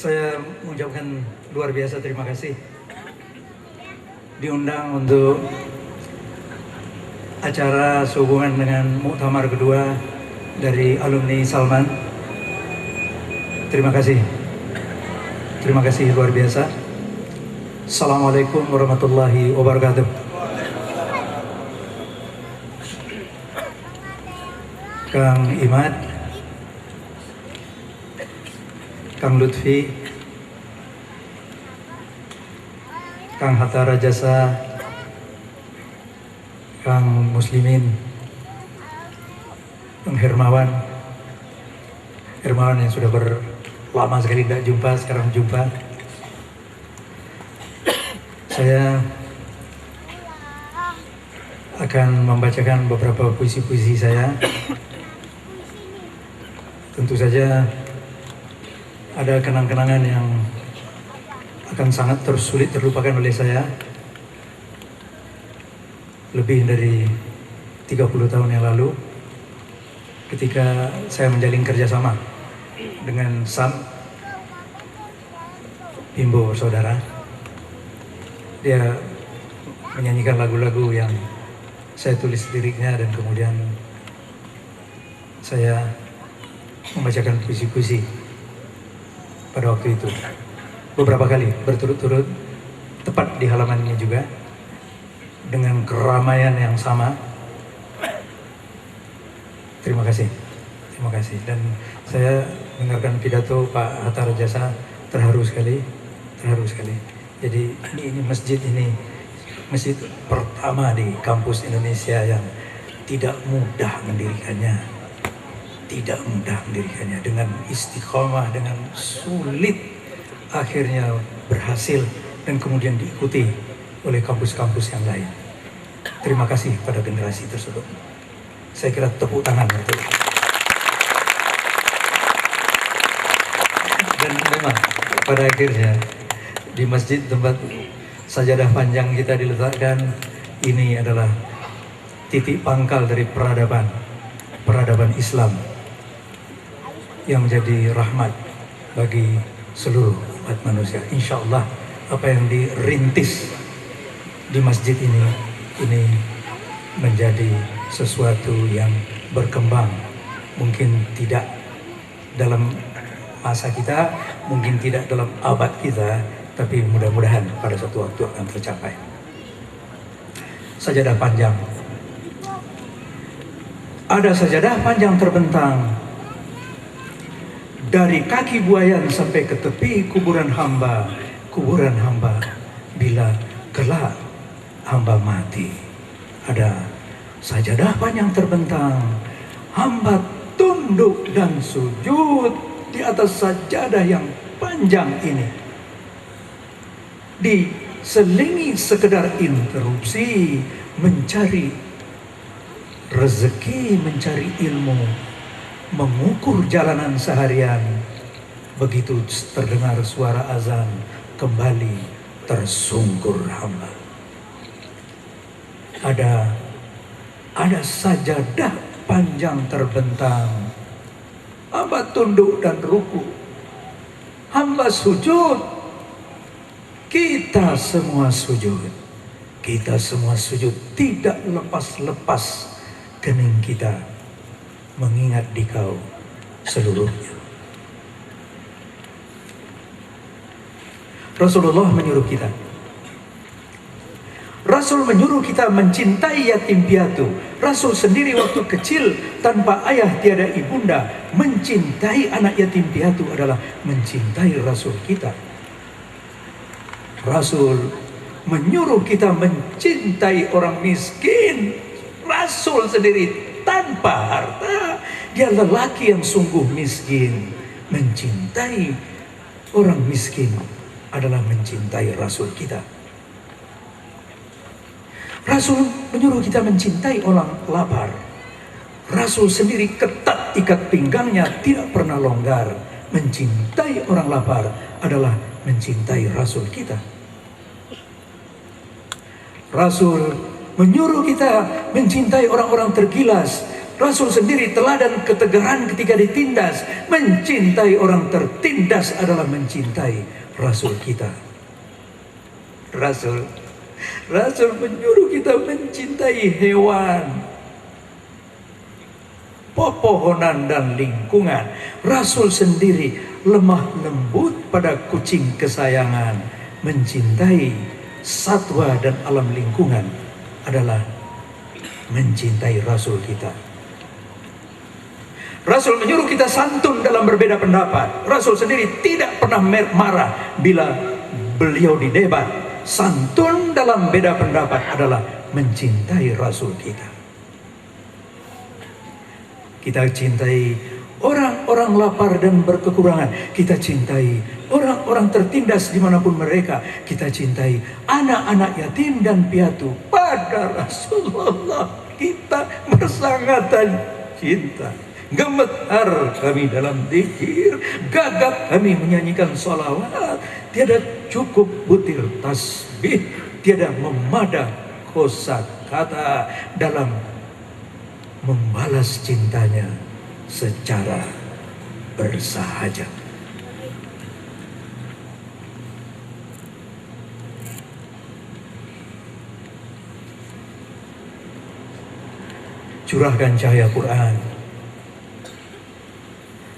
Saya mengucapkan luar biasa terima kasih diundang untuk acara sehubungan dengan muktamar kedua dari alumni Salman. Terima kasih luar biasa. Assalamualaikum warahmatullahi wabarakatuh. Kang Imad, Kang Lutfi, Kang Hatta Rajasa, Kang Muslimin, Kang Hermawan yang sudah lama sekali tidak jumpa, sekarang jumpa. Saya akan membacakan beberapa puisi-puisi saya. Tentu saja ada kenang-kenangan yang akan sangat sulit terlupakan oleh saya. Lebih dari 30 tahun yang lalu, ketika saya menjalin kerjasama dengan Sam Bimbo saudara, dia menyanyikan lagu-lagu yang saya tulis liriknya dan kemudian saya membacakan puisi-puisi pada waktu itu beberapa kali berturut-turut, tepat di halamannya juga, dengan keramaian yang sama. Terima kasih. Dan saya mendengarkan pidato Pak Hatta Rajasa, terharu sekali. Jadi ini masjid pertama di kampus Indonesia yang tidak mudah mendirikannya, dengan istiqomah, dengan sulit, akhirnya berhasil dan kemudian diikuti oleh kampus-kampus yang lain. Terima kasih pada generasi tersebut. Saya kira tepuk tangan untuk. Dan memang pada akhirnya di masjid tempat sajadah panjang kita diletakkan, ini adalah titik pangkal dari peradaban Islam yang menjadi rahmat bagi seluruh umat manusia. Insya Allah apa yang dirintis di masjid ini menjadi sesuatu yang berkembang. Mungkin tidak dalam masa kita, mungkin tidak dalam abad kita, tapi mudah-mudahan pada suatu waktu akan tercapai. Sajadah panjang. Ada sajadah panjang terbentang dari kaki buayan sampai ke tepi kuburan hamba bila kelak hamba mati. Ada sajadah panjang terbentang, hamba tunduk dan sujud di atas sajadah yang panjang ini. Diselingi sekedar interupsi, mencari rezeki, mencari ilmu, mengukur jalanan seharian. Begitu terdengar suara azan, kembali tersungkur hamba. Ada sajadah panjang terbentang, hamba tunduk dan ruku, hamba sujud, kita semua sujud, tidak lepas-lepas kening kita mengingat dikau seluruhnya. Rasulullah menyuruh kita mencintai yatim piatu. Rasul sendiri waktu kecil tanpa ayah tiada ibunda, mencintai anak yatim piatu adalah mencintai Rasul kita. Rasul menyuruh kita mencintai orang miskin. Rasul sendiri tanpa harta, dia lelaki yang sungguh miskin. Mencintai orang miskin adalah mencintai Rasul kita. Rasul menyuruh kita mencintai orang lapar. Rasul sendiri ketat ikat pinggangnya, tidak pernah longgar. Mencintai orang lapar adalah mencintai Rasul kita. Rasul menyuruh kita mencintai orang-orang tergilas. Rasul sendiri teladan ketegaran ketika ditindas. Mencintai orang tertindas adalah mencintai Rasul kita. Rasul menyuruh kita mencintai hewan, pepohonan dan lingkungan. Rasul sendiri lemah lembut pada kucing kesayangan. Mencintai satwa dan alam lingkungan adalah mencintai Rasul kita. Rasul menyuruh kita santun dalam berbeda pendapat. Rasul sendiri tidak pernah marah bila beliau didebat. Santun dalam beda pendapat adalah mencintai Rasul kita. Kita cintai orang-orang lapar dan berkekurangan. Kita cintai orang-orang tertindas dimanapun mereka. Kita cintai anak-anak yatim dan piatu. Pada Rasulullah kita bersangatan cinta. Gemetar kami dalam zikir, gagap kami menyanyikan sholawat. Tiada cukup butir tasbih, tiada memadah kosakata dalam membalas cintanya secara bersahaja. Curahkan cahaya Quran.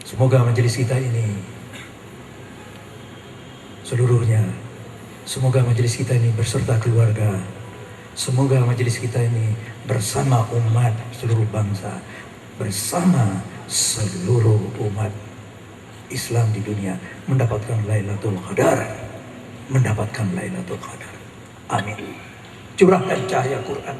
Semoga majelis kita ini seluruhnya, semoga majelis kita ini berserta keluarga, semoga majelis kita ini bersama umat seluruh bangsa, bersama seluruh umat Islam di dunia mendapatkan Lailatul Qadar, mendapatkan Lailatul Qadar. Amin. Curahkan cahaya Quran.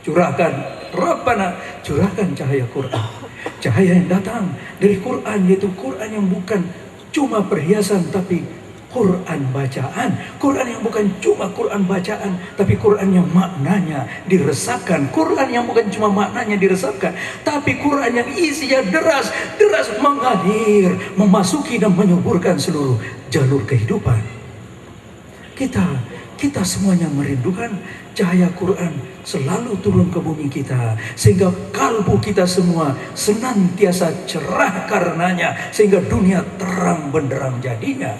Curahkan Rabbana, curahkan cahaya Quran. Cahaya yang datang dari Quran, yaitu Quran yang bukan cuma perhiasan tapi Quran bacaan. Quran yang bukan cuma Quran bacaan tapi Quran yang maknanya diresapkan. Quran yang bukan cuma maknanya diresapkan tapi Quran yang isinya deras mengalir, memasuki dan menyuburkan seluruh jalur kehidupan. Kita semuanya merindukan cahaya Quran selalu turun ke bumi kita, sehingga kalbu kita semua senantiasa cerah karenanya, sehingga dunia terang benderang jadinya.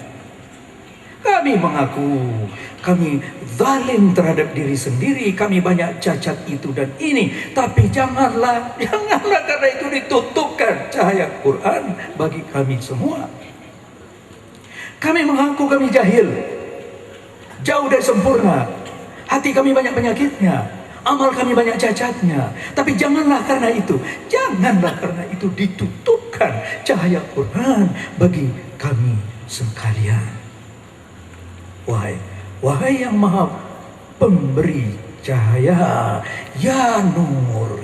Kami mengaku kami zalim terhadap diri sendiri, kami banyak cacat itu dan ini, tapi janganlah karena itu ditutupkan cahaya Quran bagi kami semua. Kami mengaku kami jahil, jauh dari sempurna, hati kami banyak penyakitnya, amal kami banyak cacatnya. Tapi janganlah karena itu ditutupkan cahaya Quran bagi kami sekalian. Wahai yang maha pemberi cahaya, ya nur,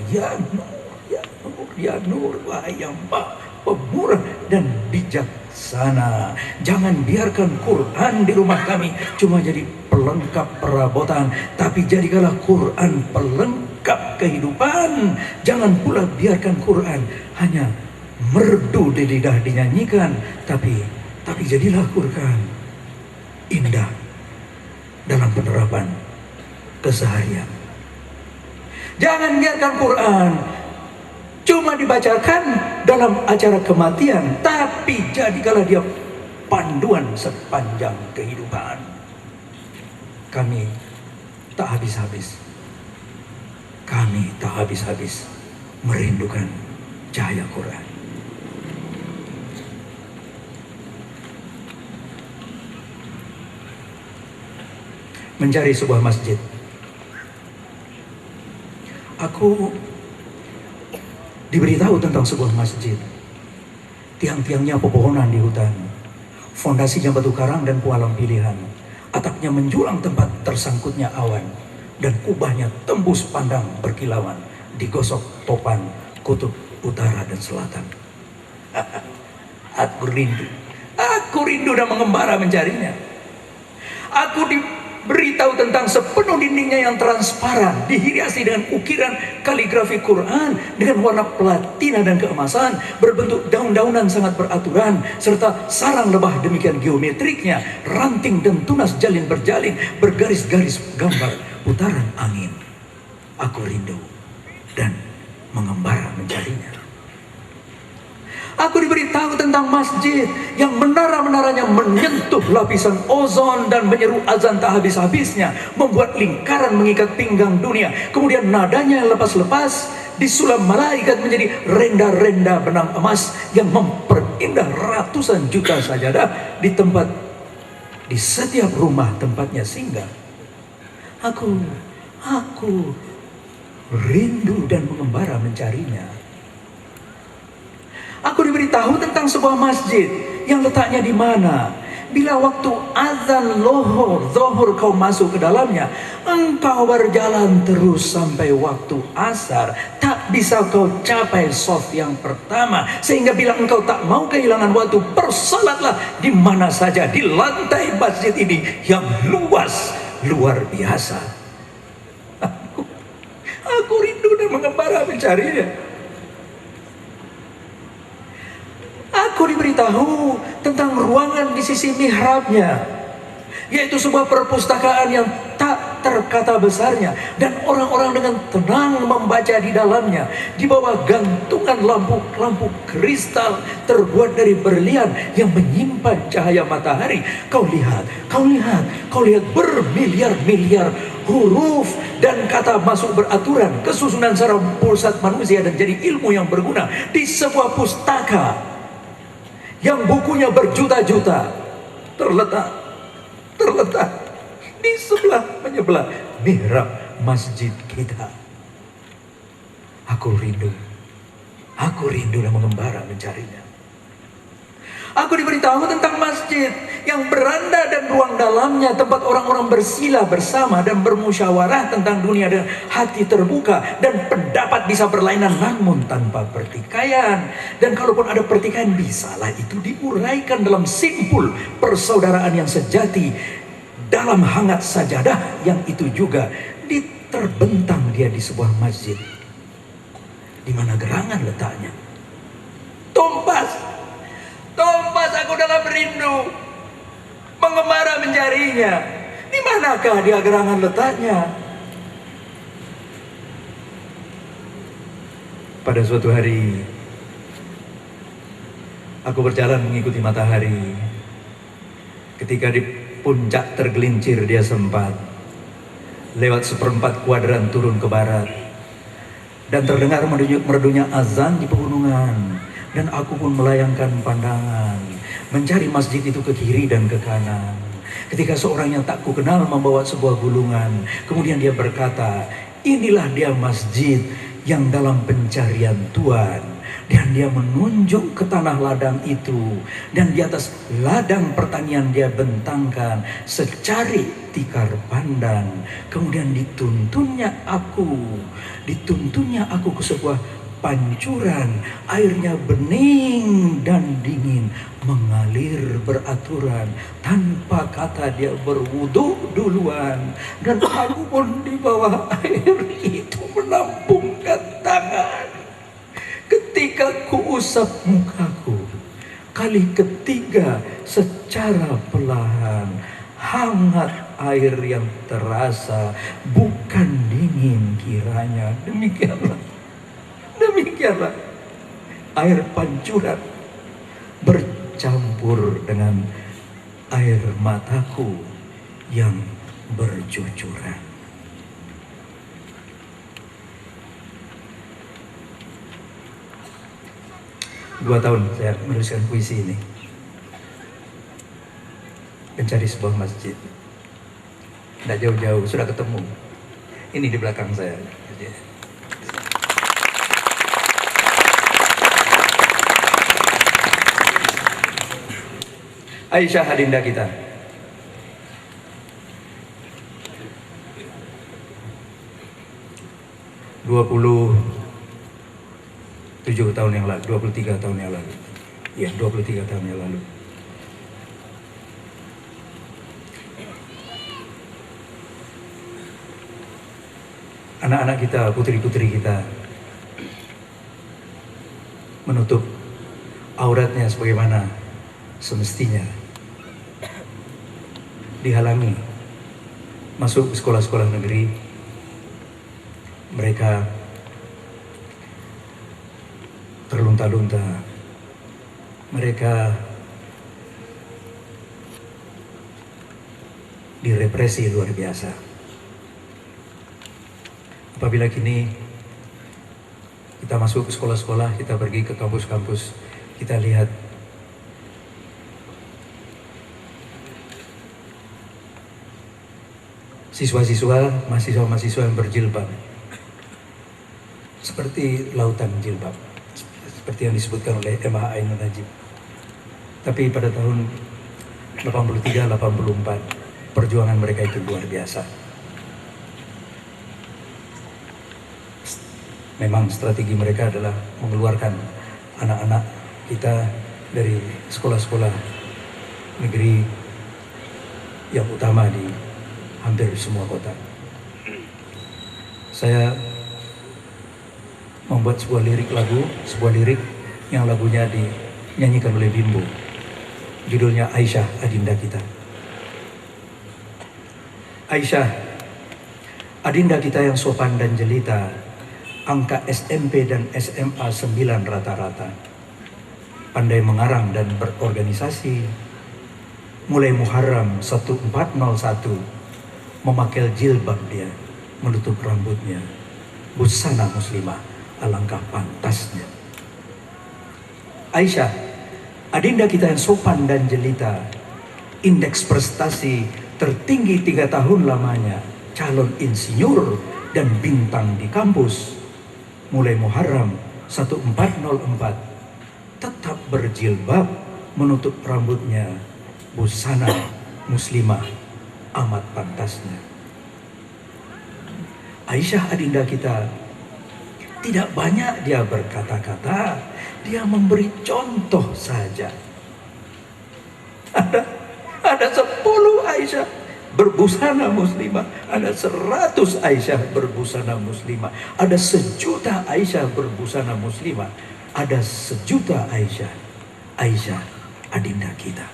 wahai yang maha pemurah dan bijaksana, jangan biarkan Quran di rumah kami cuma jadi pelengkap perabotan, tapi jadikanlah Quran pelengkap kehidupan. Jangan pula biarkan Quran hanya merdu di lidah dinyanyikan, tapi jadilah Quran indah dalam penerapan keseharian. Jangan biarkan Quran cuma dibacakan dalam acara kematian, tapi jadikanlah dia panduan sepanjang kehidupan. Kami tak habis-habis merindukan cahaya Quran. Mencari sebuah masjid. Aku diberitahu tentang sebuah masjid. Tiang-tiangnya pepohonan di hutan, fondasinya batu karang dan pualam pilihan, atapnya menjulang tempat tersangkutnya awan, dan kubahnya tembus pandang berkilauan, digosok topan kutub utara dan selatan. Aku rindu dan mengembara mencarinya. Aku diberitahu tentang sepenuh dindingnya yang transparan, dihiasi dengan ukiran kaligrafi Quran dengan warna platina dan keemasan, berbentuk daun-daunan sangat beraturan, serta sarang lebah demikian geometriknya, ranting dan tunas jalin berjalin, bergaris-garis gambar putaran angin. Aku rindu dan mengembara mencarinya. Aku diberitahu tentang masjid yang menara-menaranya menyentuh lapisan ozon dan menyeru azan tak habis-habisnya, membuat lingkaran mengikat pinggang dunia. Kemudian nadanya lepas-lepas disulam malaikat menjadi renda-renda benang emas yang memperindah ratusan juta sajadah di setiap rumah tempatnya singgah. Aku rindu dan mengembara mencarinya. Aku diberitahu tentang sebuah masjid yang letaknya di mana. Bila waktu azan zuhur kau masuk ke dalamnya, engkau berjalan terus sampai waktu asar. Tak bisa kau capai shaf yang pertama, sehingga bila engkau tak mau kehilangan waktu, bersalatlah di mana saja di lantai masjid ini yang luas luar biasa. Aku rindu dan mengembara mencarinya. Aku diberitahu tentang ruangan di sisi mihrabnya, yaitu sebuah perpustakaan yang tak terkata besarnya, dan orang-orang dengan tenang membaca di dalamnya, di bawah gantungan lampu kristal terbuat dari berlian yang menyimpan cahaya matahari. Kau lihat bermiliar-miliar huruf dan kata masuk beraturan, kesusunan secara pusat manusia, dan jadi ilmu yang berguna di sebuah pustaka yang bukunya berjuta-juta terletak di menyebelah mihrab masjid kita. Aku rindu dan mengembara mencarinya. Aku diberitahu tentang masjid yang beranda dan ruang dalamnya, tempat orang-orang bersila bersama dan bermusyawarah tentang dunia dengan hati terbuka, dan pendapat bisa berlainan namun tanpa pertikaian. Dan kalaupun ada pertikaian, bisalah itu diuraikan dalam simpul persaudaraan yang sejati, dalam hangat sajadah yang itu juga terbentang dia di sebuah masjid di mana gerangan letaknya. Tompas aku dalam rindu, mengembara mencarinya. Di manakah dia gerangan letaknya? Pada suatu hari, aku berjalan mengikuti matahari. Ketika di puncak tergelincir, dia sempat lewat 1/4 kuadran turun ke barat, dan terdengar merdunya azan di pegunungan. Dan aku pun melayangkan pandangan, mencari masjid itu ke kiri dan ke kanan. Ketika seorang yang tak kukenal membawa sebuah gulungan, kemudian dia berkata, inilah dia masjid yang dalam pencarian Tuhan. Dan dia menunjuk ke tanah ladang itu, dan di atas ladang pertanian dia bentangkan secari tikar pandan. Kemudian dituntunnya aku ke sebuah pancuran, airnya bening dan dingin, mengalir beraturan. Tanpa kata dia berwudu duluan, dan aku pun di bawah air itu menampungkan tangan. Ketika kuusap mukaku kali ketiga secara perlahan, hangat air yang terasa, bukan dingin kiranya. Demikianlah air pancuran bercampur dengan air mataku yang bercucuran. 2 tahun saya menuliskan puisi ini, mencari sebuah masjid. Tidak jauh-jauh sudah ketemu. Ini di belakang saya. Aisyah adinda kita. (27 tahun yang lalu, 23 tahun yang lalu. Ya, 23 tahun yang lalu. Anak-anak kita, putri-putri kita menutup auratnya sebagaimana semestinya, dihalangi masuk sekolah-sekolah negeri. Mereka terlunta-lunta. Mereka direpresi luar biasa. Apabila kini kita masuk ke sekolah-sekolah, kita pergi ke kampus-kampus, kita lihat siswa-siswa, mahasiswa-mahasiswa yang berjilbab seperti lautan jilbab, seperti yang disebutkan oleh MH Ainun Najib. Tapi pada tahun 83-84 perjuangan mereka itu luar biasa. Memang strategi mereka adalah mengeluarkan anak-anak kita dari sekolah-sekolah negeri yang utama di hampir semua kota. Saya membuat sebuah lirik yang lagunya dinyanyikan oleh Bimbo. Judulnya Aisyah, Adinda Kita. Aisyah, adinda kita yang sopan dan jelita, angka SMP dan SMA 9 rata-rata. Pandai mengarang dan berorganisasi. Mulai Muharram 1401, memakai jilbab dia, menutup rambutnya. Busana muslimah, alangkah pantasnya. Aisyah, adinda kita yang sopan dan jelita, indeks prestasi tertinggi 3 tahun lamanya, calon insinyur dan bintang di kampus. Mulai Muharram 1404, tetap berjilbab, menutup rambutnya. Busana muslimah, amat pantasnya. Aisyah adinda kita, tidak banyak dia berkata-kata, dia memberi contoh saja. Ada 10 Aisyah berbusana muslimah, ada 100 Aisyah berbusana muslimah, ada 1.000.000 Aisyah berbusana muslimah, ada 1.000.000 Aisyah. Aisyah adinda kita.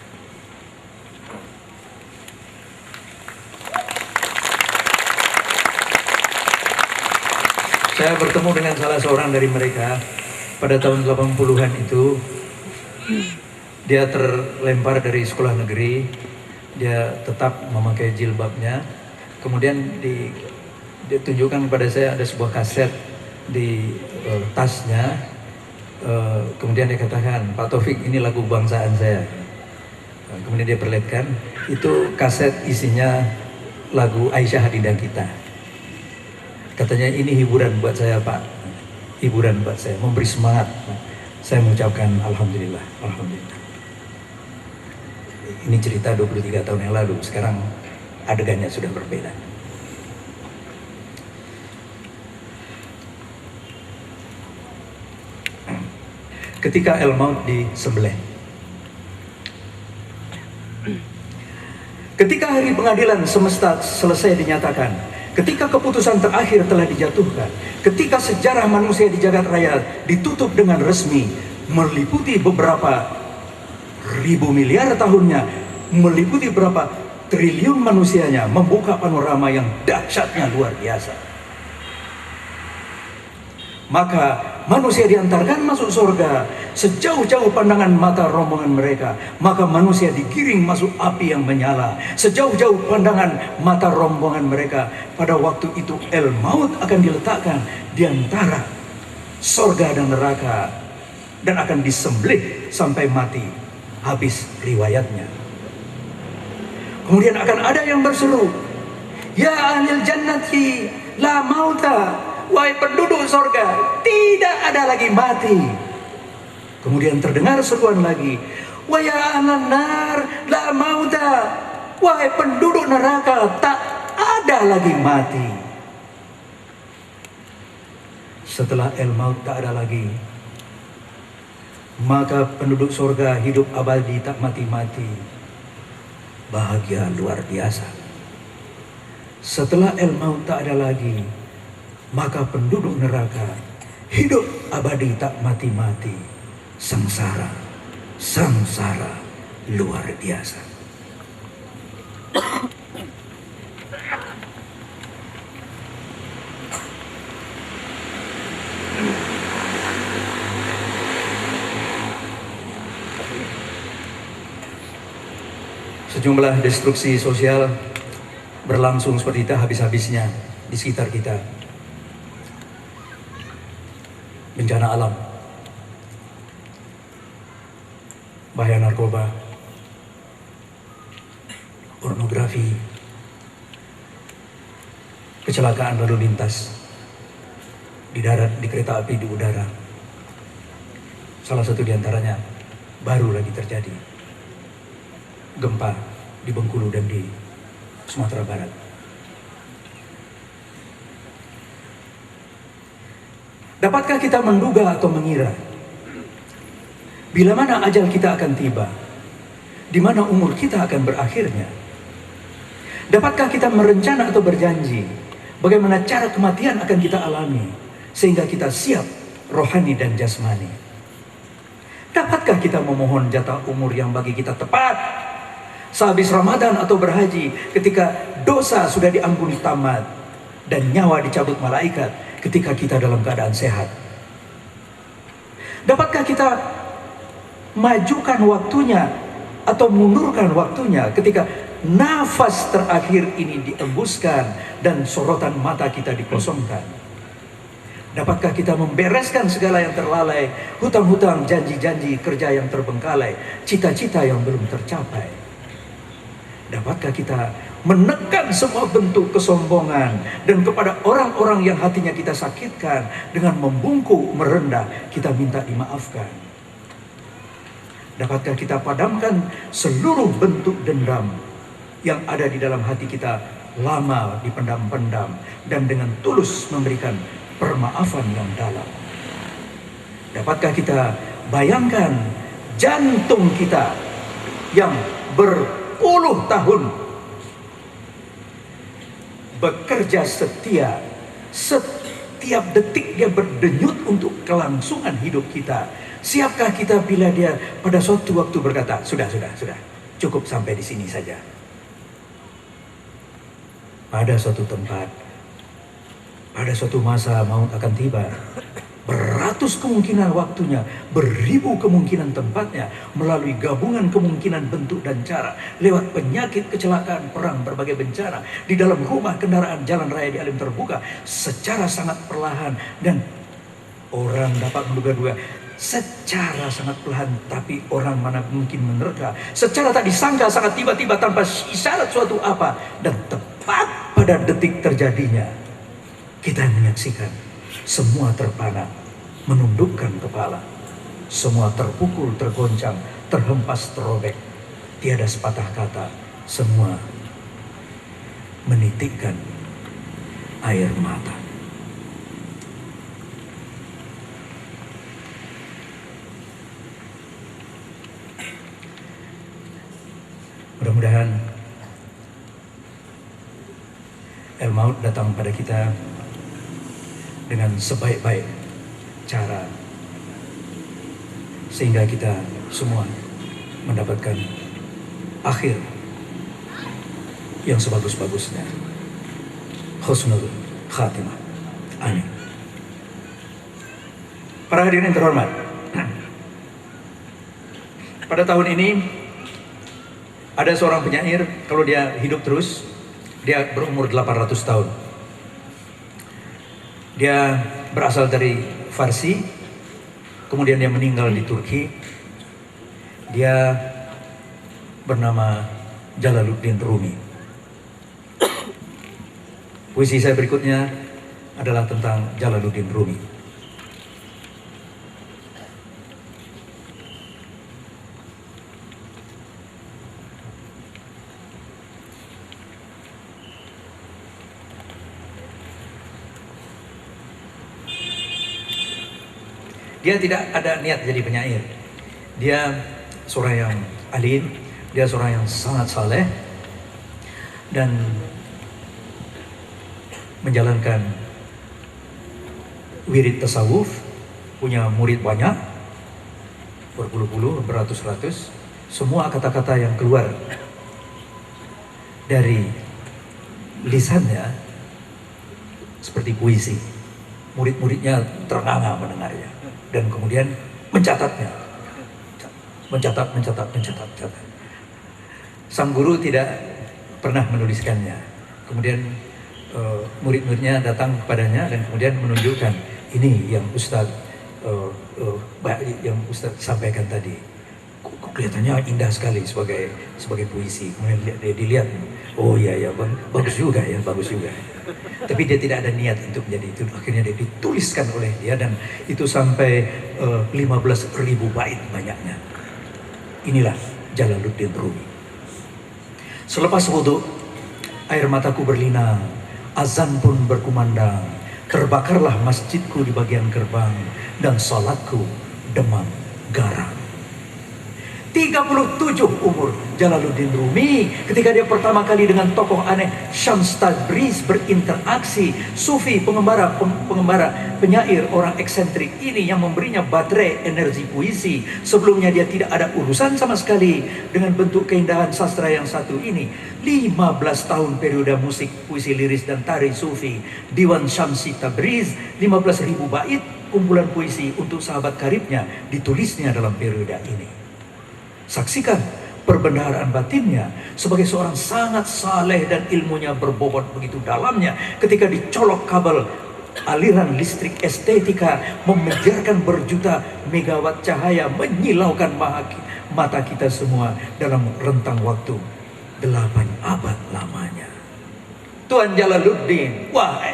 Saya bertemu dengan salah seorang dari mereka pada tahun 80-an itu. Dia terlempar dari sekolah negeri, dia tetap memakai jilbabnya. Kemudian ditunjukkan kepada saya ada sebuah kaset di tasnya. Kemudian dia katakan, Pak Taufik, ini lagu kebangsaan saya. Kemudian dia perlihatkan, itu kaset isinya lagu Aisyah Adinda Kita. Katanya, ini hiburan buat saya Pak, hiburan buat saya, memberi semangat. Saya mengucapkan Alhamdulillah, Alhamdulillah. Ini cerita 23 tahun yang lalu, sekarang adegannya sudah berbeda. Ketika El-Maut disembelih, ketika hari pengadilan semesta selesai dinyatakan, ketika keputusan terakhir telah dijatuhkan, ketika sejarah manusia di jagat raya ditutup dengan resmi, meliputi beberapa ribu miliar tahunnya, meliputi berapa triliun manusianya, membuka panorama yang dahsyatnya luar biasa. Maka manusia diantarkan masuk surga sejauh-jauh pandangan mata rombongan mereka. Maka manusia digiring masuk api yang menyala sejauh-jauh pandangan mata rombongan mereka. Pada waktu itu El-Maut akan diletakkan di antara surga dan neraka, dan akan disembelih sampai mati, habis riwayatnya. Kemudian akan ada yang berseru, Ya ahlil jannati la mauta, wahai penduduk sorga, tidak ada lagi mati. Kemudian terdengar seruan lagi, wa ya ahlan nar la mauta, wahai penduduk neraka, tak ada lagi mati. Setelah El-Maut tak ada lagi, maka penduduk sorga hidup abadi tak mati-mati. Bahagia luar biasa. Setelah El-Maut tak ada lagi, maka penduduk neraka hidup abadi tak mati-mati. Sengsara, sengsara luar biasa. Sejumlah destruksi sosial berlangsung seperti itu habis-habisnya di sekitar kita. Bencana alam, bahaya narkoba, pornografi, kecelakaan lalu lintas di darat, di kereta api, di udara. Salah satu diantaranya baru lagi terjadi, gempa di Bengkulu dan di Sumatera Barat. Dapatkah kita menduga atau mengira bila mana ajal kita akan tiba, di mana umur kita akan berakhirnya? Dapatkah kita merencana atau berjanji bagaimana cara kematian akan kita alami sehingga kita siap rohani dan jasmani? Dapatkah kita memohon jatah umur yang bagi kita tepat sehabis Ramadan atau berhaji, ketika dosa sudah diampuni tamat dan nyawa dicabut malaikat ketika kita dalam keadaan sehat? Dapatkah kita majukan waktunya atau mundurkan waktunya ketika nafas terakhir ini diembuskan dan sorotan mata kita dikosongkan? Dapatkah kita membereskan segala yang terlalai, hutang-hutang, janji-janji kerja yang terbengkalai, cita-cita yang belum tercapai? Dapatkah kita menekan semua bentuk kesombongan dan kepada orang-orang yang hatinya kita sakitkan dengan membungkuk, merendah, kita minta dimaafkan? Dapatkah kita padamkan seluruh bentuk dendam yang ada di dalam hati kita, lama dipendam-pendam, dan dengan tulus memberikan permaafan yang dalam? Dapatkah kita bayangkan jantung kita yang berpuluh tahun bekerja setia, setiap detik dia berdenyut untuk kelangsungan hidup kita? Siapkah kita bila dia pada suatu waktu berkata, sudah, cukup sampai di sini saja? Pada suatu tempat, pada suatu masa maut akan tiba. Beratus kemungkinan waktunya, beribu kemungkinan tempatnya, melalui gabungan kemungkinan bentuk dan cara, lewat penyakit, kecelakaan, perang, berbagai bencana, di dalam rumah, kendaraan, jalan raya, di alam terbuka, secara sangat perlahan, dan orang dapat menduga-duga secara sangat perlahan, tapi orang mana mungkin menerka, secara tak disangka, sangat tiba-tiba, tanpa isyarat suatu apa, dan tepat pada detik terjadinya, kita menyaksikan semua terpana, menundukkan kepala, semua terpukul, tergoncang, terhempas, terobek, tiada sepatah kata, semua menitikkan air mata. Mudah-mudahan El-Maut datang pada kita dengan sebaik-baik cara, sehingga kita semua mendapatkan akhir yang sebagus-bagusnya. Husnul khatimah. Amin. Para hadirin yang terhormat, pada tahun ini ada seorang penyair, kalau dia hidup terus, dia berumur 800 tahun. Dia berasal dari Farsi, kemudian dia meninggal di Turki. Dia bernama Jalaluddin Rumi. Puisi saya berikutnya adalah tentang Jalaluddin Rumi. Dia tidak ada niat jadi penyair. Dia seorang yang alim, dia seorang yang sangat saleh dan menjalankan wirid tasawuf, punya murid banyak, berpuluh-puluh, beratus-ratus. Semua kata-kata yang keluar dari lisannya seperti puisi. Murid-muridnya ternganga mendengarnya dan kemudian mencatatnya, mencatat. Sang guru tidak pernah menuliskannya. Kemudian murid-muridnya datang kepadanya dan kemudian menunjukkan, ini yang Ustadz yang Ustadz sampaikan tadi. Kok kelihatannya indah sekali sebagai puisi. Kemudian dia dilihat, oh iya bagus juga ya, bagus juga. Tapi dia tidak ada niat untuk menjadi itu. Akhirnya dia dituliskan oleh dia dan itu sampai 15.000 bait banyaknya. Inilah Jalaluddin Rumi. Selepas wudhu, air mataku berlinang, azan pun berkumandang, terbakarlah masjidku di bagian gerbang, dan salatku demam garam. 37 umur Jalaluddin Rumi ketika dia pertama kali dengan tokoh aneh Syams Tabriz berinteraksi. Sufi, pengembara, penyair, orang eksentrik ini yang memberinya baterai energi puisi. Sebelumnya dia tidak ada urusan sama sekali dengan bentuk keindahan sastra yang satu ini. 15 tahun periode musik, puisi liris dan tari sufi. Diwan Syamsi Tabriz, 15.000 bait kumpulan puisi untuk sahabat karibnya ditulisnya dalam periode ini. Saksikan perbendaharaan batinnya sebagai seorang sangat saleh dan ilmunya berbobot begitu dalamnya ketika dicolok kabel aliran listrik estetika memenjarkan berjuta megawatt cahaya menyilaukan mata kita semua dalam rentang waktu 8 abad lamanya. Tuan Jalaluddin, wahai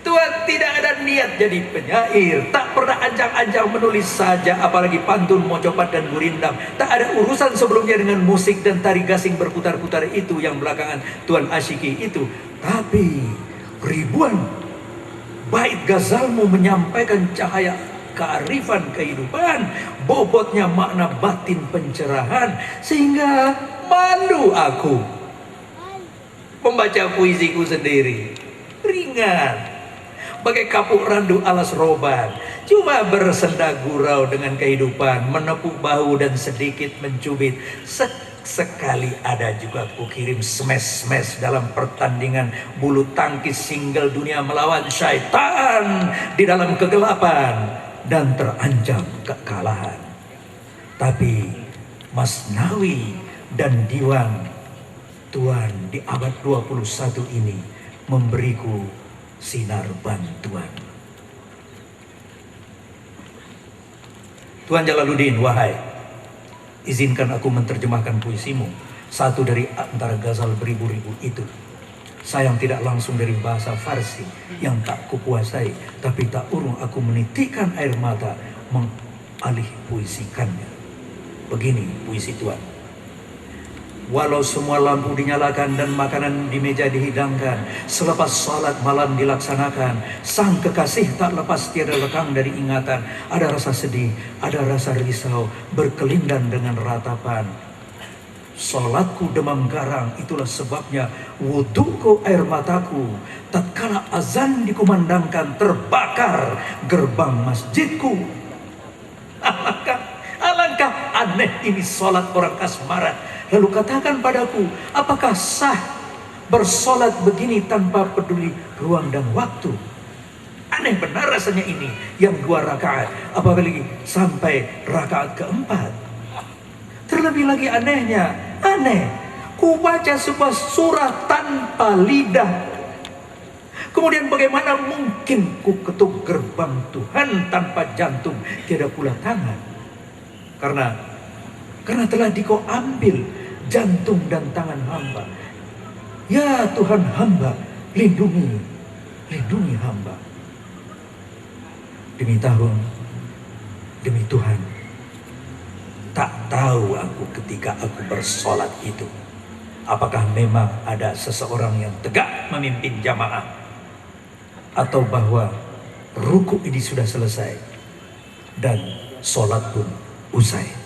Tuhan tidak ada niat jadi penyair, tak pernah ancang-ancang menulis saja, apalagi pantun, mocopat dan gurindam. Tak ada urusan sebelumnya dengan musik dan tari gasing berputar-putar itu yang belakangan Tuan asyiki itu. Tapi ribuan bait gazalmu menyampaikan cahaya kearifan kehidupan, bobotnya makna batin pencerahan, sehingga malu aku membaca puisiku sendiri. Ringan bagai kapuk randu alas roban, cuma bersenda gurau dengan kehidupan, menepuk bahu dan sedikit mencubit. Sekali ada juga ku kirim smash dalam pertandingan bulu tangkis single dunia melawan syaitan di dalam kegelapan dan terancam kekalahan. Tapi Masnawi dan Diwan Tuan di abad 21 ini memberiku sinar bantuan. Tuan Jalaluddin, wahai, izinkan aku menerjemahkan puisimu, satu dari antara gazal beribu-ribu itu. Sayang tidak langsung dari bahasa Farsi yang tak kupuasai, tapi tak urung aku menitikkan air mata mengalih puisikannya. Begini puisi Tuan. Walau semua lampu dinyalakan dan makanan di meja dihidangkan, selepas salat malam dilaksanakan, sang kekasih tak lepas tiada lekang dari ingatan. Ada rasa sedih, ada rasa risau, berkelindan dengan ratapan. Salatku demam garang, itulah sebabnya wuduku air mataku. Tatkala azan dikumandangkan, terbakar gerbang masjidku. Alangkah aneh ini salat orang kasmaran. Lalu katakan padaku, apakah sah bersolat begini tanpa peduli ruang dan waktu? Aneh benar rasanya ini, yang 2 rakaat, apalagi sampai rakaat keempat. Terlebih lagi anehnya, ku baca sebuah surah tanpa lidah. Kemudian bagaimana mungkin ku ketuk gerbang Tuhan tanpa jantung, tiada pula tangan? Karena telah dikau ambil jantung dan tangan hamba. Ya Tuhan hamba, lindungi hamba. Demi tahun, demi Tuhan, tak tahu aku ketika aku bersolat itu, apakah memang ada seseorang yang tegak memimpin jamaah, atau bahwa ruku ini sudah selesai dan solat pun usai.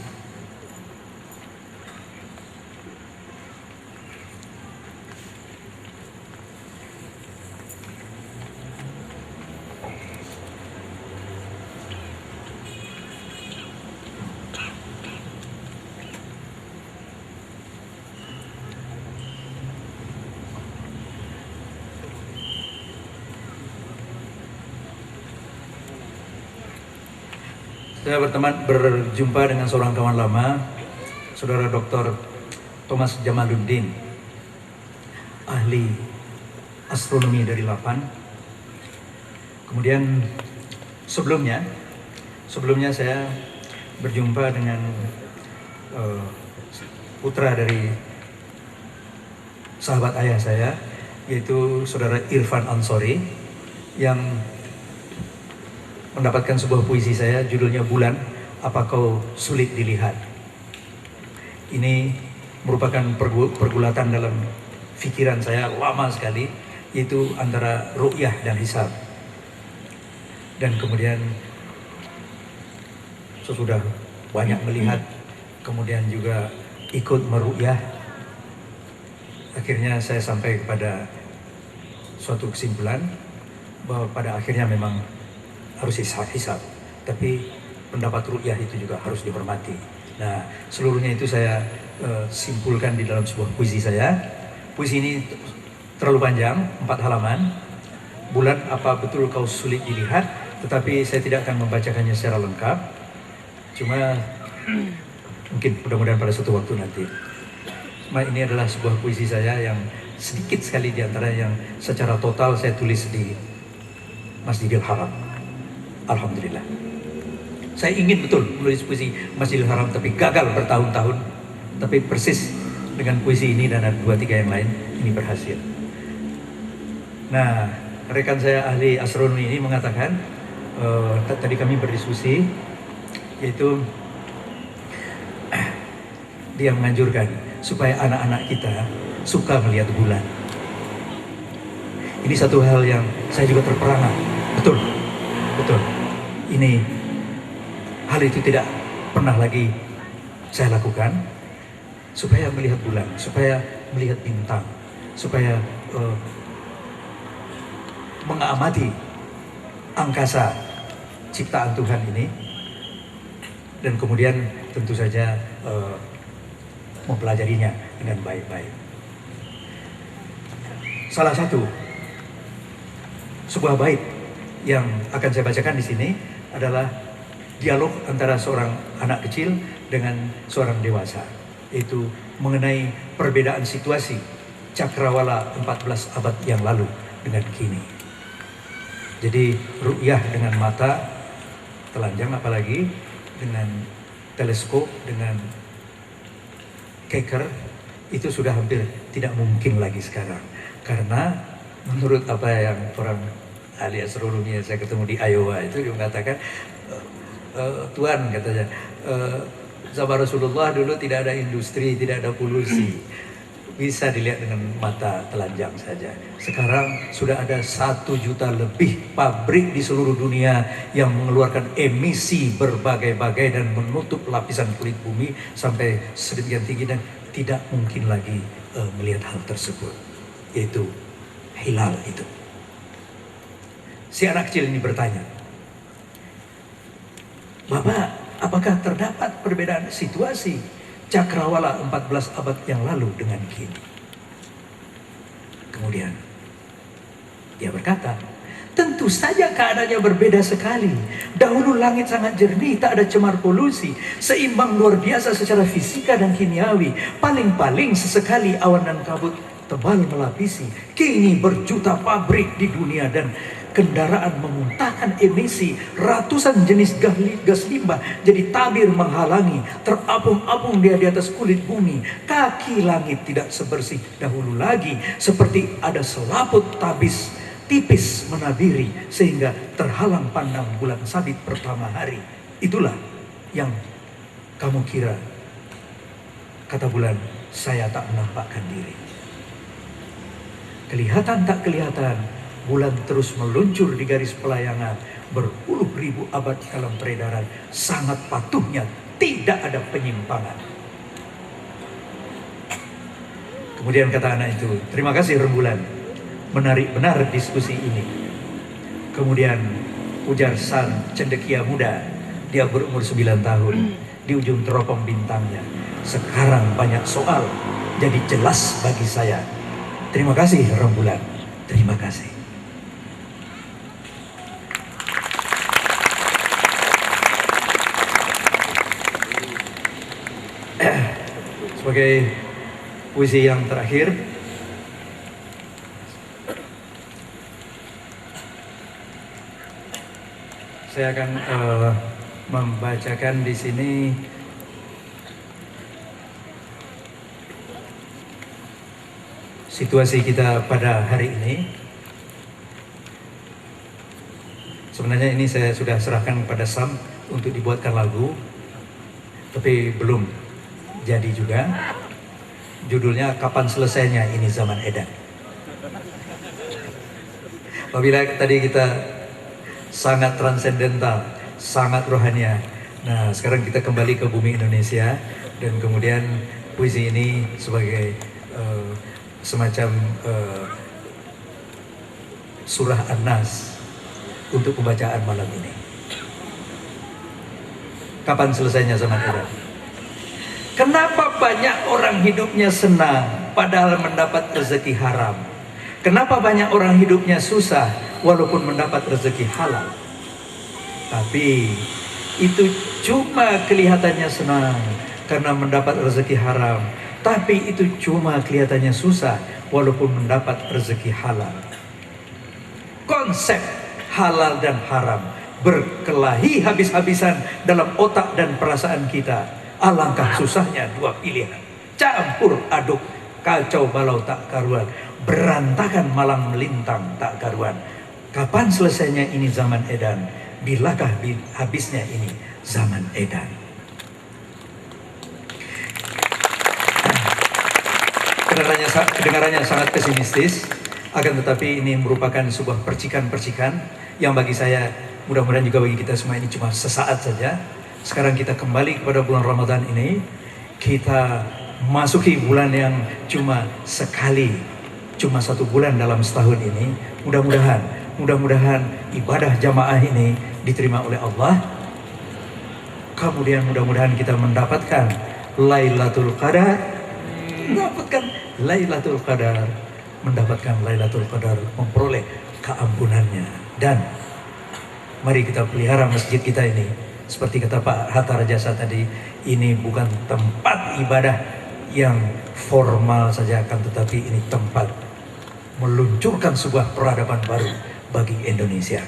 Saya berjumpa dengan seorang kawan lama, Saudara Dr. Thomas Jamaluddin, ahli astronomi dari Lapan. Kemudian sebelumnya saya berjumpa dengan putra dari sahabat ayah saya, yaitu saudara Irfan Ansori, yang mendapatkan sebuah puisi saya, judulnya Bulan, Apa Kau Sulit Dilihat. Ini merupakan pergulatan dalam pikiran saya lama sekali, yaitu antara ru'yah dan hisab. Dan kemudian sesudah banyak melihat, kemudian juga ikut meru'yah, akhirnya saya sampai kepada suatu kesimpulan bahwa pada akhirnya memang harus hisab, tapi pendapat ru'yah itu juga harus dihormati. Nah, seluruhnya itu saya simpulkan di dalam sebuah puisi saya. Puisi ini terlalu panjang, 4 halaman. Bulan, apa betul kau sulit dilihat? Tetapi saya tidak akan membacakannya secara lengkap. Cuma mungkin mudah-mudahan pada suatu waktu nanti. Cuma ini adalah sebuah puisi saya yang sedikit sekali di antara yang secara total saya tulis di Masjidil Haram. Alhamdulillah. Saya ingin betul menulis puisi Masjidil Haram, tapi gagal bertahun-tahun. Tapi persis dengan puisi ini dan ada 2-3 yang lain, ini berhasil. Nah, rekan saya ahli astronomi ini mengatakan, tadi kami berdiskusi, yaitu dia menganjurkan supaya anak-anak kita suka melihat bulan. Ini satu hal yang saya juga terperangah. Betul. Ini hal itu tidak pernah lagi saya lakukan, supaya melihat bulan, supaya melihat bintang, supaya mengamati angkasa ciptaan Tuhan ini, dan kemudian tentu saja mempelajarinya dengan baik-baik. Salah satu sebuah bait yang akan saya bacakan di sini adalah dialog antara seorang anak kecil dengan seorang dewasa, yaitu mengenai perbedaan situasi cakrawala 14 abad yang lalu dengan kini. Jadi ru'yah dengan mata telanjang, apalagi dengan teleskop, dengan keker, itu sudah hampir tidak mungkin lagi sekarang. Karena menurut apa yang orang ahli astronomi yang saya ketemu di Iowa itu, dia mengatakan, Tuan katanya, zaman Rasulullah dulu tidak ada industri, tidak ada polusi, bisa dilihat dengan mata telanjang saja. Sekarang sudah ada 1 juta lebih pabrik di seluruh dunia yang mengeluarkan emisi berbagai-bagai dan menutup lapisan kulit bumi sampai sedemikian tinggi, dan tidak mungkin lagi melihat hal tersebut, yaitu hilal itu. Si anak kecil ini bertanya, Bapak, apakah terdapat perbedaan situasi cakrawala 14 abad yang lalu dengan kini? Kemudian dia berkata, tentu saja keadaannya berbeda sekali. Dahulu langit sangat jernih, tak ada cemar polusi, seimbang luar biasa secara fisika dan kimiawi. Paling-paling sesekali awan dan kabut tebal melapisi. Kini berjuta pabrik di dunia dan kendaraan memuntahkan emisi ratusan jenis gas limbah, jadi tabir menghalangi, terapung-apung dia di atas kulit bumi. Kaki langit tidak sebersih dahulu lagi, seperti ada selaput tabis tipis menabiri, sehingga terhalang pandang bulan sabit pertama hari. Itulah yang kamu kira, kata bulan, saya tak menampakkan diri. Kelihatan tak kelihatan, bulan terus meluncur di garis pelayangan, berpuluh ribu abad dalam peredaran, sangat patuhnya, tidak ada penyimpangan. Kemudian kata anak itu, terima kasih rembulan, menarik benar diskusi ini. Kemudian ujar sang cendekia muda, dia berumur 9 tahun, di ujung teropong bintangnya, sekarang banyak soal jadi jelas bagi saya. Terima kasih rembulan, terima kasih. Sebagai puisi yang terakhir. Saya akan membacakan di sini situasi kita pada hari ini. Sebenarnya ini saya sudah serahkan pada Sam untuk dibuatkan lagu, tapi belum jadi juga. Judulnya Kapan Selesainya Ini Zaman Edan. Apabila tadi kita sangat transendental, sangat rohania, nah sekarang kita kembali ke bumi Indonesia, dan kemudian puisi ini sebagai semacam surah An-Nas untuk pembacaan malam ini. Kapan selesainya zaman edan? Kenapa banyak orang hidupnya senang padahal mendapat rezeki haram? Kenapa banyak orang hidupnya susah walaupun mendapat rezeki halal? Tapi itu cuma kelihatannya senang karena mendapat rezeki haram. Tapi itu cuma kelihatannya susah walaupun mendapat rezeki halal. Konsep halal dan haram berkelahi habis-habisan dalam otak dan perasaan kita. Alangkah susahnya dua pilihan, campur aduk, kacau balau tak karuan, berantakan malang melintang tak karuan. Kapan selesainya ini zaman edan? Bilakah habisnya ini zaman edan? Kedengarannya sangat pesimistis, akan tetapi ini merupakan sebuah percikan-percikan yang bagi saya, mudah-mudahan juga bagi kita semua ini cuma sesaat saja. Sekarang kita kembali kepada bulan Ramadan ini, kita masuki bulan yang cuma sekali, cuma satu bulan dalam setahun ini. Mudah-mudahan ibadah jamaah ini diterima oleh Allah. Kemudian mudah-mudahan kita mendapatkan Lailatul Qadar, mendapatkan Lailatul Qadar, memperoleh keampunannya. Dan mari kita pelihara masjid kita ini. Seperti kata Pak Hatta Rajasa tadi, ini bukan tempat ibadah yang formal saja, akan tetapi ini tempat meluncurkan sebuah peradaban baru bagi Indonesia.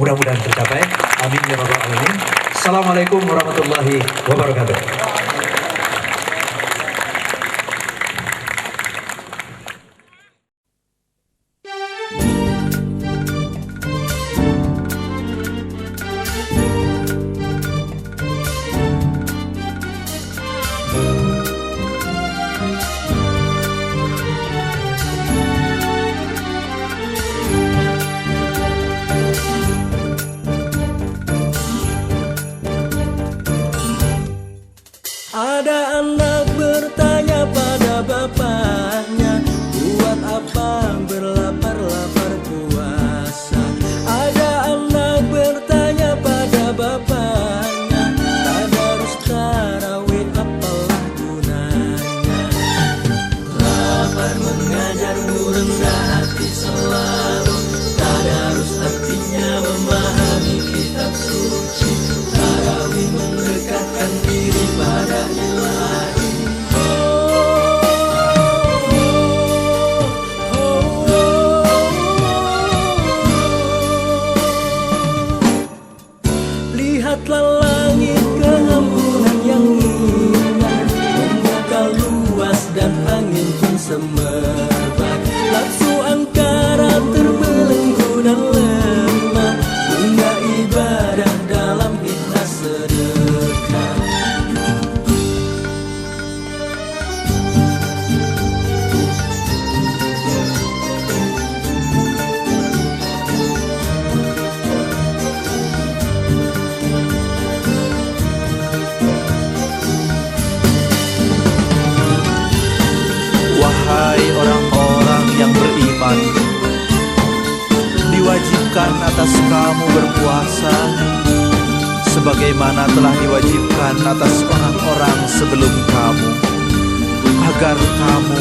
Mudah-mudahan tercapai. Amin ya rabbal alamin. Assalamualaikum warahmatullahi wabarakatuh. Ada anak bertanya pada bapaknya, buat apa berlapar-lapar puasa? Ada anak bertanya pada bapaknya, tadarus tarawih apalah gunanya? Lapar mengajarmu rendah hati selalu, tadarus artinya memahami kitab suci. Tarawih mendekatkan diri pada ilahi. Lihatlah langit keampunan yang indah, membuka luas dan angin pun semerbak. Nafsu angkara terbelenggu dan lemah, bunga ibadah dalam ikhlas sedekah. Wahai orang-orang yang beriman, diwajibkan atas kamu berpuasa sebagaimana telah diwajibkan atas orang-orang sebelum kamu, agar kamu